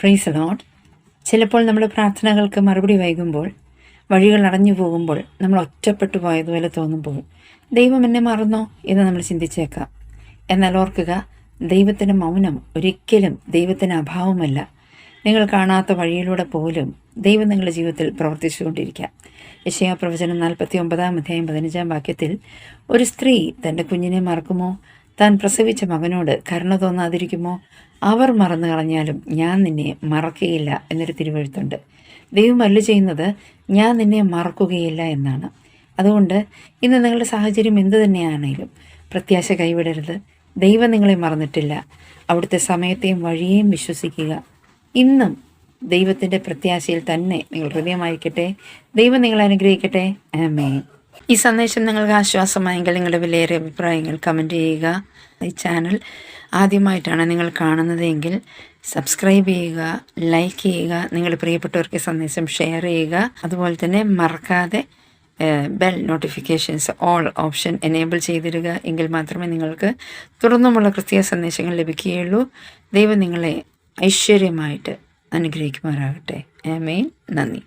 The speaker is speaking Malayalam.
Praise Lord. ചിലപ്പോൾ നമ്മുടെ പ്രാർത്ഥനകൾക്ക് മറുപടി വൈകുമ്പോൾ, വഴികൾ അടഞ്ഞു പോകുമ്പോൾ, നമ്മൾ ഒറ്റപ്പെട്ടു പോയതുപോലെ തോന്നുമ്പോൾ ദൈവം എന്നെ മറന്നോ എന്ന് നമ്മൾ ചിന്തിച്ചേക്കാം. എന്നാൽ ഓർക്കുക, ദൈവത്തിൻ്റെ മൗനം ഒരിക്കലും ദൈവത്തിന് അഭാവമല്ല. നിങ്ങൾ കാണാത്ത വഴിയിലൂടെ പോലും ദൈവം നിങ്ങളുടെ ജീവിതത്തിൽ പ്രവർത്തിച്ചുകൊണ്ടിരിക്കാം. യെശയ്യാ പ്രവചനം 49:15 ഒരു സ്ത്രീ തൻ്റെ കുഞ്ഞിനെ മറക്കുമോ? താൻ പ്രസവിച്ച മകനോട് കരുണ തോന്നാതിരിക്കുമോ? അവർ മറന്നു കളഞ്ഞാലും ഞാൻ നിന്നെ മറക്കുകയില്ല എന്നൊരു തിരുവെഴുത്തുണ്ട്. ദൈവം അരുളി ചെയ്യുന്നത് ഞാൻ നിന്നെ മറക്കുകയില്ല എന്നാണ്. അതുകൊണ്ട് ഇന്ന് നിങ്ങളുടെ സാഹചര്യം എന്തു തന്നെയാണെങ്കിലും പ്രത്യാശ കൈവിടരുത്. ദൈവം നിങ്ങളെ മറന്നിട്ടില്ല. അവിടുത്തെ സമയത്തെയും വഴിയെയും വിശ്വസിക്കുക. ഇന്നും ദൈവത്തിൻ്റെ പ്രത്യാശയിൽ തന്നെ നിങ്ങൾ ഹൃദയമായിരിക്കട്ടെ. ദൈവം നിങ്ങളെ അനുഗ്രഹിക്കട്ടെ. ആമേൻ. ഈ സന്ദേശം നിങ്ങൾക്ക് ആശ്വാസമായെങ്കിൽ നിങ്ങളുടെ വിലയേറിയ അഭിപ്രായങ്ങൾ കമൻറ്റ് ചെയ്യുക. ഈ ചാനൽ ആദ്യമായിട്ടാണ് നിങ്ങൾ കാണുന്നതെങ്കിൽ സബ്സ്ക്രൈബ് ചെയ്യുക, ലൈക്ക് ചെയ്യുക, നിങ്ങളുടെ പ്രിയപ്പെട്ടവർക്ക് സന്ദേശം ഷെയർ ചെയ്യുക. അതുപോലെ തന്നെ മറക്കാതെ bell notifications all option enable ചെയ്തിടുക. എങ്കിൽ മാത്രമേ നിങ്ങൾക്ക് തുടർന്നുമുള്ള ക്രിസ്തീയ സന്ദേശങ്ങൾ ലഭിക്കുകയുള്ളൂ. ദൈവം നിങ്ങളെ ഐശ്വര്യമായിട്ട് അനുഗ്രഹിക്കുമാറാകട്ടെ. ആമേൻ. നന്ദി.